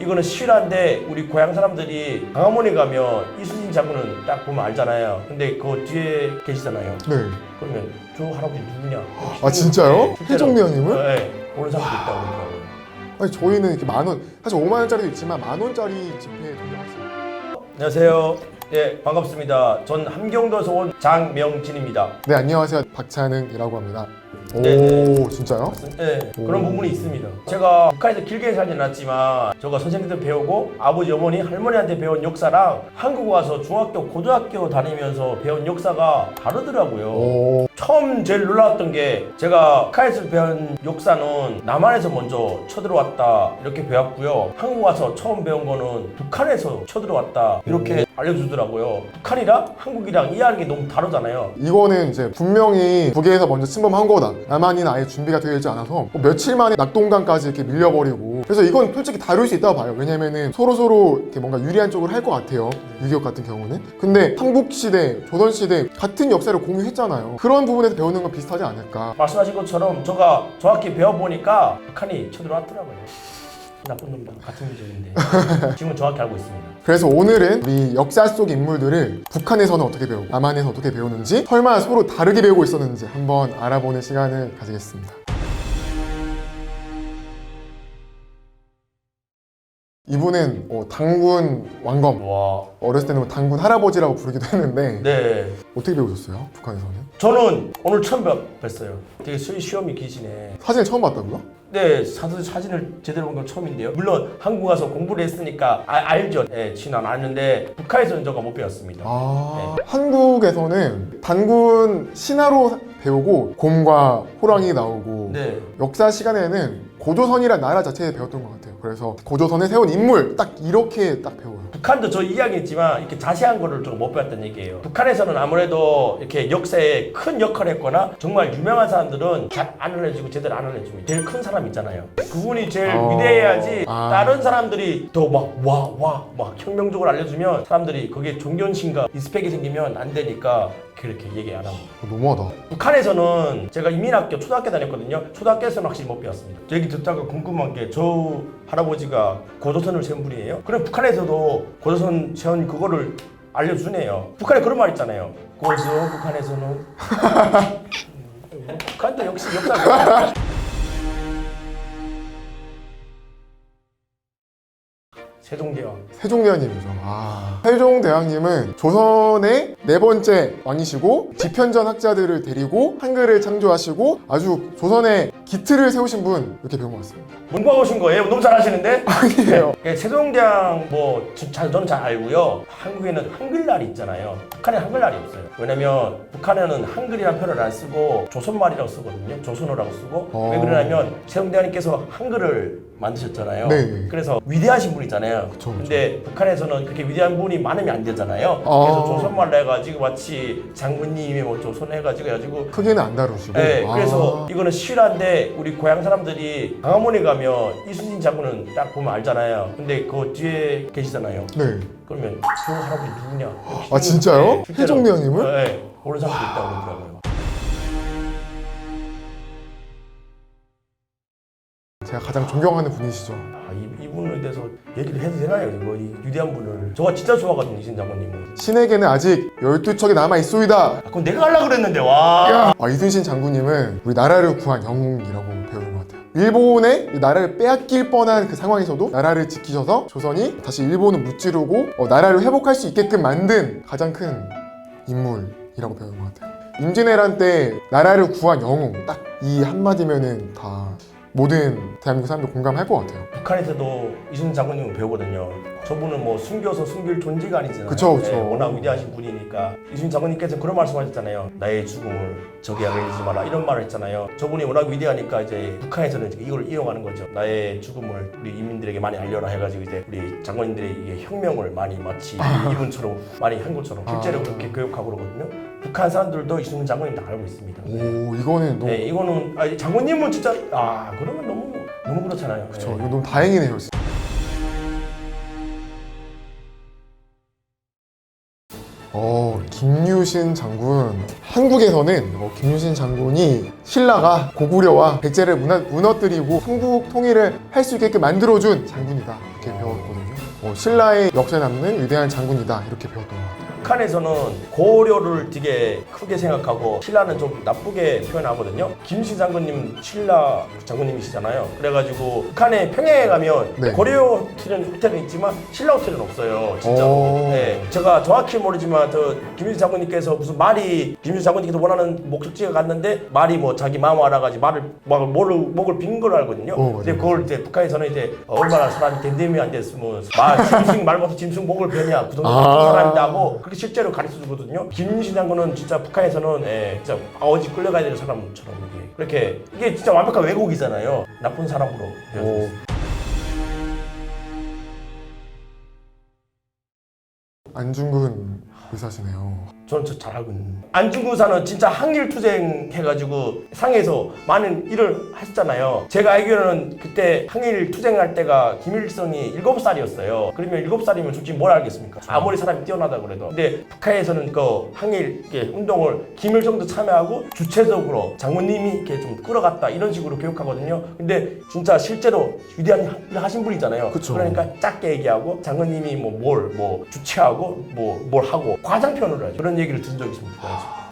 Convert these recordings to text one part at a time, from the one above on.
이거는 실화인데 우리 고향 사람들이 광화문에 가면 이순신 장군은 딱 보면 알잖아요. 근데 그 뒤에 계시잖아요. 네. 그러면 저 할아버지 누구냐? 아 진짜요? 네, 실제로. 해종대왕님을? 네, 모르는 사람도 있다고 그러더라고요. 아니 저희는 이렇게 만원, 사실 5만 원짜리도 있지만 만 원짜리 지폐에 돌려놨어요. 안녕하세요. 네, 반갑습니다. 전 함경도에서 온 장명진입니다. 네, 안녕하세요. 박찬흥이라고 합니다. 오, 네. 진짜요? 네, 그런 부분이 있습니다. 제가 북한에서 길게 살진 않았지만 제가 선생님들 배우고 아버지, 어머니, 할머니한테 배운 역사랑 한국 와서 중학교, 고등학교 다니면서 배운 역사가 다르더라고요. 오, 처음 제일 놀라웠던 게 제가 북한에서 배운 역사는 남한에서 먼저 쳐들어왔다 이렇게 배웠고요. 한국 와서 처음 배운 거는 북한에서 쳐들어왔다 이렇게 알려주더라고요. 북한이랑 한국이랑 이해하는 게 너무 다르잖아요. 이거는 이제 분명히 북에서 먼저 침범한 거다. 남한이는 아예 준비가 되어 있지 않아서 뭐 며칠 만에 낙동강까지 이렇게 밀려버리고, 그래서 이건 솔직히 다룰 수 있다고 봐요. 왜냐면은 서로 이렇게 뭔가 유리한 쪽을 할 것 같아요. 6.25 같은 경우는. 근데 삼국시대, 조선시대 같은 역사를 공유했잖아요. 그런 부분에서 배우는 건 비슷하지 않을까. 말씀하신 것처럼 제가 정확히 배워보니까 북한이 쳐들어왔더라고요. 나쁜 놈들 같은 민족인데 지금은 정확히 알고 있습니다. 그래서 오늘은 우리 역사 속 인물들을 북한에서는 어떻게 배우고 남한에서 어떻게 배우는지, 설마 서로 다르게 배우고 있었는지 한번 알아보는 시간을 가지겠습니다. 이분은 당군 왕검, 와, 어렸을 때는 뭐 당군 할아버지라고 부르기도 했는데 네. 어떻게 배우셨어요? 북한에서는? 저는 오늘 처음 뵀어요. 되게 시험이 기시네. 사진을 처음 봤다고요? 네, 사진을 제대로 본 건 처음인데요. 물론 한국 와서 공부를 했으니까 알죠. 네, 친한 아는데 북한에서는 제가 못 배웠습니다. 한국에서는 단군 신화로 배우고 곰과 호랑이 나오고, 네. 역사 시간에는 고조선이란 나라 자체에 배웠던 것 같아요. 그래서 고조선에 세운 인물 딱 이렇게 딱 배워요. 북한도 저 이야기했지만 이렇게 자세한 거를 좀 못 배웠다는 얘기예요. 북한에서는 아무래도 이렇게 역사에 큰 역할을 했거나 정말 유명한 사람들은 잘 안 알려주고 제대로 안 알려줍니다. 제일 큰 사람 있잖아요. 그분이 제일 위대해야지 다른 사람들이 더 막 혁명적으로 알려주면 사람들이 거기에 존경심과 리스펙이 생기면 안 되니까 그렇게 얘기 안 합니다. 너무하다. 북한에서는 제가 이민학교 초등학교 다녔거든요. 초등학교에서는 확실히 못 배웠습니다. 얘기 듣다가 궁금한 게 저 할아버지가 고조선을 세운 분이에요. 그럼 북한에서도 고조선 세운 그거를 알려주네요. 북한에 그런 말 있잖아요. 북한에서는 북한도 역시 역사가 세종대왕. 세종대왕님이죠. 세종대왕님은 조선의 4번째 왕이시고 지편전 학자들을 데리고 한글을 창조하시고 아주 조선의 기틀을 세우신 분, 이렇게 배운 것 같습니다. 문과 오신 거예요? 너무 잘하시는데? 아니에요. 네, 세종대왕 저는 잘 알고요. 한국에는 한글날이 있잖아요. 북한에 한글날이 없어요. 왜냐면 북한에는 한글이라는 표현을 안 쓰고 조선말이라고 쓰거든요. 조선어라고 쓰고. 왜 그러냐면 세종대왕님께서 한글을 만드셨잖아요. 네. 그래서 위대하신 분이잖아요. 그쵸. 근데 북한에서는 그렇게 위대한 분이 많으면 안 되잖아요. 그래서 조선말로 해가지고 마치 장군님이 뭐 조선 해가지고 크게는 안 다루시고. 네, 그래서 이거는 실화인데 우리 고향 사람들이 광화문에 가면 이순신 장군은 딱 보면 알잖아요. 근데 그 뒤에 계시잖아요. 네. 그러면 저 할아버지 누구냐? 아 진짜요? 네, 실제로. 세종대왕님을? 네, 모르는 사람도 있다고 그러더라고요. 제가 가장 존경하는 분이시죠. 이분에 대해서 얘기를 해도 되나요? 이 위대한 분을. 저가 진짜 좋아하거든요, 이순신 장군님은. 신에게는 아직 12척이 남아있소이다. 그건 내가 하려고 그랬는데, 와. 이순신 장군님은 우리 나라를 구한 영웅이라고 배우는 것 같아요. 일본의 이 나라를 빼앗길 뻔한 그 상황에서도 나라를 지키셔서 조선이 다시 일본을 무찌르고 나라를 회복할 수 있게끔 만든 가장 큰 인물이라고 배우는 것 같아요. 임진왜란 때 나라를 구한 영웅, 딱 이 한마디면은 다 모든 대한민국 사람들 공감할 것 같아요. 북한에서도 이순신 장군님을 배우거든요. 저분은 뭐 숨겨서 숨길 존재가 아니잖아요. 그쵸. 워낙 위대하신 분이니까. 이순신 장군님께서 그런 말씀하셨잖아요. 나의 죽음을 적에 알리지 마라, 이런 말을 했잖아요. 저분이 워낙 위대하니까 이제 북한에서는 이걸 이용하는 거죠. 나의 죽음을 우리 인민들에게 많이 알려라 해가지고 이제 우리 장군님들이 이게 혁명을 많이 마치 이분처럼 많이 한 것처럼 실제로 그렇게 교육하고 그러거든요. 북한 사람들도 이순신 장군님 다 알고 있습니다. 오, 이거는 너무, 네, 이거는 장군님은 진짜 그러면 너무 그렇잖아요. 그쵸. 네. 이거 너무 다행이네요, 진짜. 김유신 장군. 한국에서는 김유신 장군이 신라가 고구려와 백제를 무너뜨리고 삼국 통일을 할 수 있게끔 만들어준 장군이다 이렇게 배웠거든요. 신라의 역사에 남는 위대한 장군이다 이렇게 배웠던 것 같아요. 북한에서는 고려를 되게 크게 생각하고 신라는 좀 나쁘게 표현하거든요. 김유신 장군님 신라 장군님이시잖아요. 그래가지고 북한의 평양에 가면 네. 고려 호텔은 있지만 신라 호텔은 없어요. 진짜로. 네. 제가 정확히 모르지만 김유신 장군님께서 무슨 말이 김유신 장군님께서 원하는 목적지에 갔는데 말이 뭐 자기 마음 알아가지고 목을 빈 걸 알거든요. 근데 그걸 이제 북한에서는 이제 얼마나 사람이 댐댐이 안 됐으면 짐승 말부터 짐승 목을 베냐 그 정도 사람이다 하고 그렇게 실제로 가르쳐주거든요. 김유신 장군은 진짜 북한에서는 진짜 아버지 끌려가야 되는 사람처럼 이게 진짜 완벽한 왜곡이잖아요. 나쁜 사람으로 되어있어요. 안중근 의사시네요. 저는 잘 알고 있는. 안중근 의사는 진짜 항일투쟁 해가지고 상해에서 많은 일을 하셨잖아요. 제가 알기로는 그때 항일투쟁할 때가 김일성이 7살이었어요. 그러면 7살이면 솔직히 뭘 알겠습니까? 아무리 사람이 뛰어나다 그래도. 근데 북한에서는 그 항일 운동을 김일성도 참여하고 주체적으로 장군님이 이렇게 좀 끌어갔다 이런 식으로 교육하거든요. 근데 진짜 실제로 위대한 일 하신 분이잖아요. 그쵸. 그러니까 작게 얘기하고 장군님이 뭘 주체하고 뭘 하고 과장 표현을 하죠. 그런 얘기를 들은 적이 있습니다.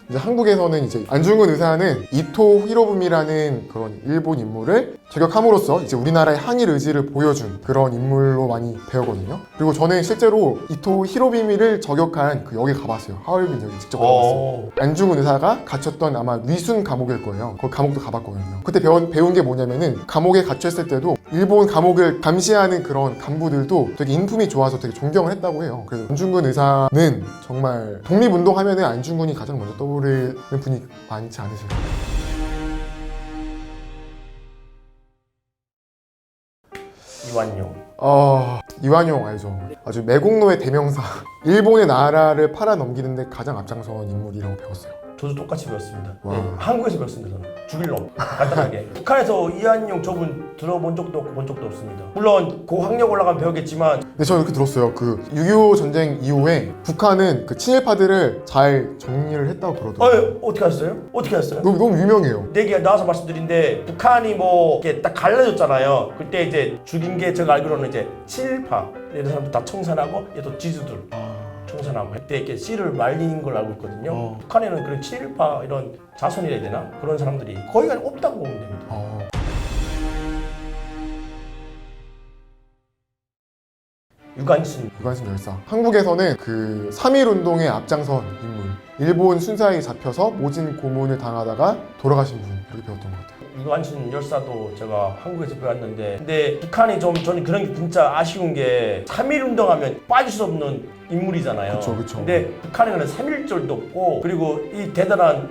이제 한국에서는 이제 안중근 의사는 이토 히로부미라는 그런 일본 인물을 저격함으로써 이제 우리나라의 항일 의지를 보여준 그런 인물로 많이 배우거든요. 그리고 저는 실제로 이토 히로부미를 저격한 그 역에 가봤어요. 하얼빈 역에 직접 가봤어요. 안중근 의사가 갇혔던 아마 위순 감옥일 거예요. 그 감옥도 가봤거든요. 그때 배운 게 뭐냐면은 감옥에 갇혔을 때도 일본 감옥을 감시하는 그런 간부들도 되게 인품이 좋아서 되게 존경을 했다고 해요. 그래서 안중근 의사는 정말 독립운동하면은 안중근이 가장 먼저 떠오르는 분이 많지 않으실까. 이완용. 이완용 알죠? 아주 매국노의 대명사. 일본의 나라를 팔아넘기는데 가장 앞장선 인물이라고 배웠어요. 저도 똑같이 배웠습니다. 와. 네, 한국에서 배웠습니다. 저는 죽일 놈 간단하게. 북한에서 이완용 저분 들어본 적도 없고 본 적도 없습니다. 물론 고학력 올라가면 배우겠지만 근데 저는 이렇게 들었어요. 그 6.25 전쟁 이후에 북한은 그 친일파들을 잘 정리를 했다고 그러더라고요. 어떻게 하셨어요? 어떻게 하셨어요? 너무 유명해요. 얘기가 나와서 말씀드린데 북한이 뭐 이렇게 딱 갈라졌잖아요. 그때 이제 죽인 게 제가 알기로는 이제 친일파 이런 사람들 다 청산하고 또 지주들 청산하고 그때 이렇게 씨를 말린 걸 알고 있거든요. 북한에는 그런 친일파 이런 자손이라 해야 되나? 그런 사람들이 거의 없다고 보면 됩니다. 유관순 열사. 한국에서는 그 3.1운동의 앞장선 인물. 일본 순사에 잡혀서 모진 고문을 당하다가 돌아가신 분 이렇게 배웠던 것 같아요. 유관순 열사도 제가 한국에서 배웠는데 근데 북한이 저는 그런 게 진짜 아쉬운 게 3.1운동 하면 빠질 수 없는 인물이잖아요. 그쵸. 근데 북한에는 3.1절도 없고 그리고 이 대단한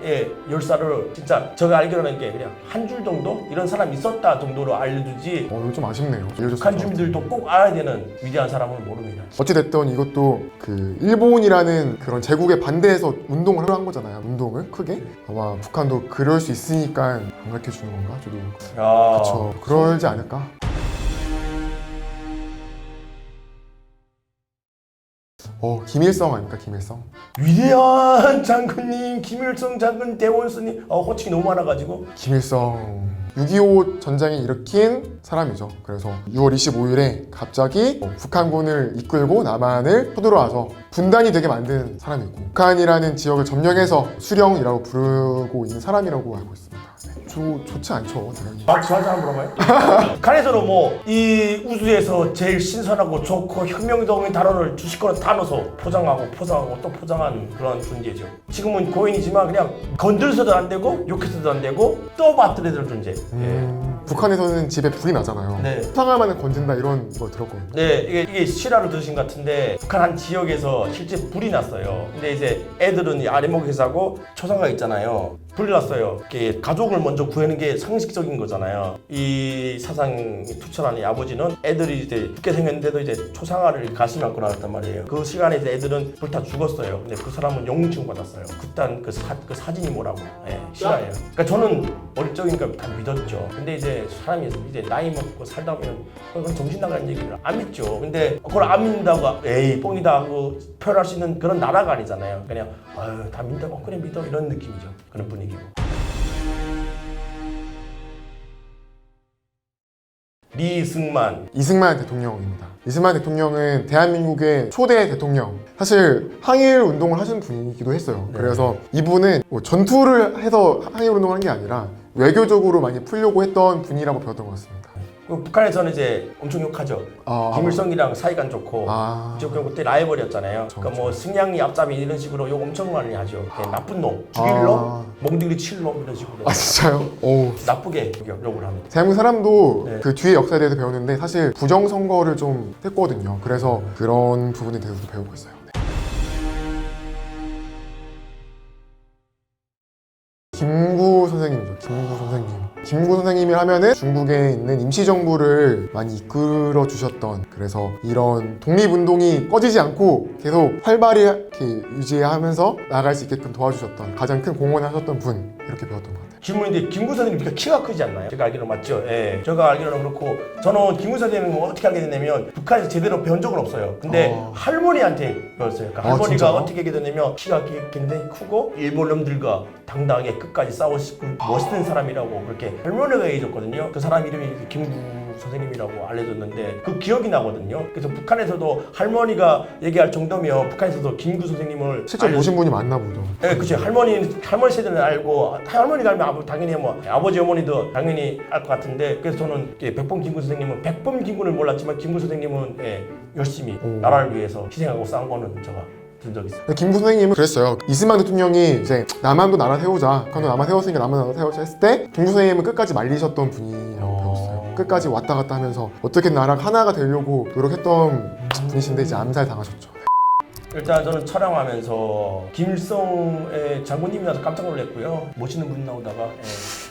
열사를 진짜 제가 알기로는 게 그냥 한 줄 정도 이런 사람이 있었다 정도로 알려주지 이거 좀 아쉽네요. 북한 주민들도 꼭 알아야 되는 위대한 사람은 모릅니다. 어찌됐든 이것도 그 일본이라는 그런 제국에 반대해서 운동을 한 거잖아요. 운동을 크게. 아마 북한도 그럴 수 있으니까 안 가르쳐주는 건가? 저도 그쵸. 그러지 않을까? 김일성 아닙니까? 김일성? 위대한 장군님 김일성 장군 대원수님 호칭이 너무 많아가지고 김일성 6.25 전쟁을 일으킨 사람이죠. 그래서 6월 25일에 갑자기 북한군을 이끌고 남한을 쳐들어와서 분단이 되게 만든 사람이고 북한이라는 지역을 점령해서 수령이라고 부르고 있는 사람이라고 알고 있습니다. 좋지 않죠, 당연히. 저한테 한번 물어봐요. 북한에서는 뭐 이 우주에서 제일 신선하고 좋고 혁명적인 단어를 주실 거는 다 넣어서 포장하고 또 포장한 그런 존재죠. 지금은 고인이지만 그냥 건들서도 안 되고 욕해서도 안 되고 또 받들어야 될 존재. 북한에서는 집에 불이 나잖아요. 네. 수상하면 건진다 이런 거 들었거든요. 네, 이게 실화로 들으신 것 같은데 북한 한 지역에서 실제 불이 났어요. 근데 이제 애들은 이 아래목에서 하고 초상화가 있잖아요. 불이 났어요. 이렇게 가족을 먼저 구하는 게 상식적인 거잖아요. 이 사상이 투철한 이 아버지는 애들이 이제 죽게 생겼는데도 이제 초상화를 가슴에 안고 나갔단 말이에요. 그 시간에 이제 애들은 불타 죽었어요. 근데 그 사람은 영웅증 받았어요. 그딴 그 사진이 뭐라고. 예, 싫어해요. 그러니까 저는 어릴 적이니까 다 믿었죠. 근데 이제 사람이 이제 나이 먹고 살다 보면 그건 정신 나가는 얘기를 안 믿죠. 근데 그걸 안 믿는다고 에이 뻥이다 하고 표현할 수 있는 그런 나라가 아니잖아요. 그냥 아유 다 믿어, 그래 믿어 이런 느낌이죠. 그런 분위기고. 이승만 대통령입니다. 이승만 대통령은 대한민국의 초대 대통령. 사실 항일 운동을 하신 분이기도 했어요. 네. 그래서 이분은 뭐 전투를 해서 항일 운동을 한 게 아니라 외교적으로 많이 풀려고 했던 분이라고 배웠던 것 같습니다. 북한에서는 이제 엄청 욕하죠. 김일성이랑 사이가 안 좋고 그때 라이벌이었잖아요. 그러니까 뭐 승냥이 앞잡이 이런 식으로 욕 엄청 많이 하죠. 나쁜 놈, 죽일 놈, 멍둥이 칠 놈 이런 식으로. 아 진짜요? 오. 나쁘게 욕을 합니다. 대한민국 사람도 네. 그 뒤에 역사에 대해서 배우는데 사실 부정선거를 좀 했거든요. 그래서 그런 부분에 대해서도 배우고 있어요. 네. 김구 선생님이죠. 김구 선생님. 김구 선생님이 하면은 중국에 있는 임시정부를 많이 이끌어 주셨던, 그래서 이런 독립운동이 꺼지지 않고 계속 활발히 이렇게 유지하면서 나아갈 수 있게끔 도와주셨던, 가장 큰 공헌을 하셨던 분, 이렇게 배웠던 것 같아요. 질문인데 김구 선생님 키가 크지 않나요? 제가 알기로 맞죠? 예. 제가 알기로는 그렇고 저는 김구 선생님은 어떻게 알게 됐냐면 북한에서 제대로 배운 적은 없어요. 근데 할머니한테 배웠어요. 그러니까 할머니가 진짜요? 어떻게 하게 됐냐면 키가 굉장히 크고 일본 놈들과 당당하게 끝까지 싸우시고 멋있는 사람이라고 그렇게 할머니가 얘기해줬거든요. 그 사람 이름이 김구 선생님이라고 알려줬는데 그 기억이 나거든요. 그래서 북한에서도 할머니가 얘기할 정도면 북한에서도 김구 선생님을 실제 보신 분이 많나 보죠. 네, 그치. 할머니 세대는 알고, 할머니가 알면 당연히 뭐, 아버지, 어머니도 당연히 알 것 같은데, 그래서 저는 백범 김구 선생님은, 백범 김구는 몰랐지만, 김구 선생님은 예, 열심히 나라를 위해서 희생하고 싸운 거는 제가 든 적이 있어요. 김구 선생님은 그랬어요. 이승만 대통령이 이제 남한도 나라 세우자, 북한도 남한 세웠으니까 남한 나라 세우자 했을 때 김구 선생님은 끝까지 말리셨던 분이라고 배웠어요. 끝까지 왔다 갔다 하면서 어떻게 나라가 하나가 되려고 노력했던 분이신데 이제 암살 당하셨죠. 일단 저는 촬영하면서 김일성의 장군님이라서 깜짝 놀랐고요. 멋있는 분 나오다가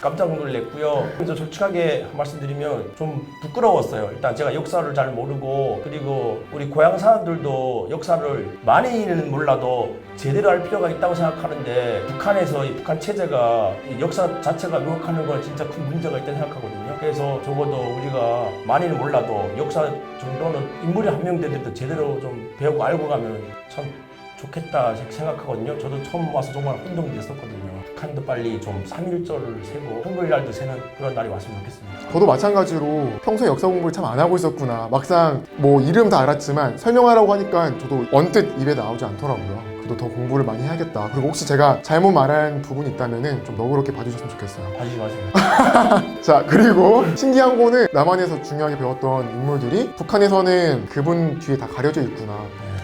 깜짝 놀랐고요. 그래서 솔직하게 말씀드리면 좀 부끄러웠어요. 일단 제가 역사를 잘 모르고, 그리고 우리 고향 사람들도 역사를 많이는 몰라도 제대로 할 필요가 있다고 생각하는데, 북한에서 이 북한 체제가 이 역사 자체가 왜곡하는 건 진짜 큰 문제가 있다고 생각하거든요. 그래서 적어도 우리가 많이는 몰라도 역사 정도는 인물이 한 명 되더라도 제대로 좀 배우고 알고 가면 참 좋겠다 생각하거든요. 저도 처음 와서 정말 혼동됐었거든요. 북한도 빨리 좀 3.1절을 세고 한글날도 세는 그런 날이 왔으면 좋겠습니다. 저도 마찬가지로 평소에 역사 공부를 참 안 하고 있었구나. 막상 뭐 이름 다 알았지만 설명하라고 하니까 저도 언뜻 입에 나오지 않더라고요. 그래도 더 공부를 많이 해야겠다. 그리고 혹시 제가 잘못 말한 부분이 있다면 좀 너그럽게 봐주셨으면 좋겠어요. 하지 마세요. 자, 그리고 신기한 거는 남한에서 중요하게 배웠던 인물들이 북한에서는 그분 뒤에 다 가려져 있구나.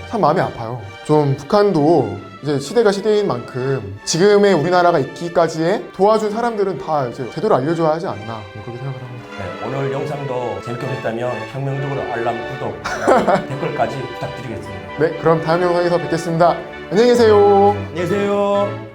참 마음이 아파요. 좀 북한도 이제 시대가 시대인 만큼 지금의 우리나라가 있기까지에 도와준 사람들은 다 이제 제대로 알려줘야 하지 않나, 그렇게 생각을 합니다. 네, 오늘 영상도 재밌게 보셨다면 혁명적으로 알람, 구독, 댓글까지 부탁드리겠습니다. 네, 그럼 다음 영상에서 뵙겠습니다. 안녕히 계세요. 안녕히 계세요.